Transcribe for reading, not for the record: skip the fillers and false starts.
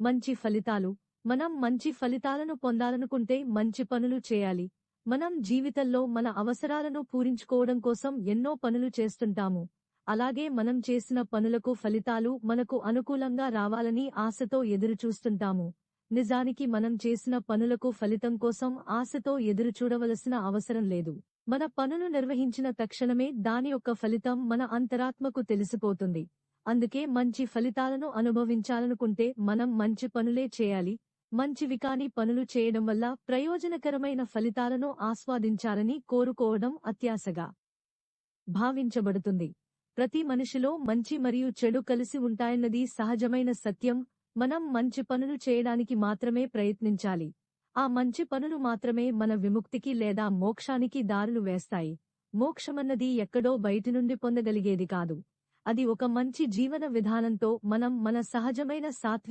మంచి ఫలితాలు. మనం మంచి ఫలితాలను పొందాలనుకుంటే మంచి పనులు చేయాలి. మనం జీవితంలో మన అవసరాలను పూరించుకోవడం కోసం ఎన్నో పనులు చేస్తుంటాము. అలాగే మనం చేసిన పనులకు ఫలితాలు మనకు అనుకూలంగా రావాలని ఆశతో ఎదురుచూస్తుంటాము. నిజానికి మనం చేసిన పనులకు ఫలితం కోసం ఆశతో ఎదురుచూడవలసిన అవసరం లేదు. మన పనులు నిర్వహించిన తక్షణమే దాని యొక్క ఫలితం మన అంతరాత్మకు తెలిసిపోతుంది. అందుకే మంచి ఫలితాలను అనుభవించాలనుకుంటే మనం మంచి పనులే చేయాలి. మంచివి కాని పనులు చేయడం వల్ల ప్రయోజనకరమైన ఫలితాలను ఆస్వాదించాలని కోరుకోవడం అత్యాశగా భావించబడుతుంది. ప్రతి మనిషిలో మంచి మరియు చెడు కలిసి ఉంటాయన్నది సహజమైన సత్యం. మనం మంచి పనులు చేయడానికి మాత్రమే ప్రయత్నించాలి. ఆ మంచి పనులు మాత్రమే మన విముక్తికి లేదా మోక్షానికి దారులు వేస్తాయి. మోక్షమన్నది ఎక్కడో బయటి నుండి పొందగలిగేది కాదు. అది ఒక మంచి జీవన విధానంతో మనం మన సహజమైన సాత్విక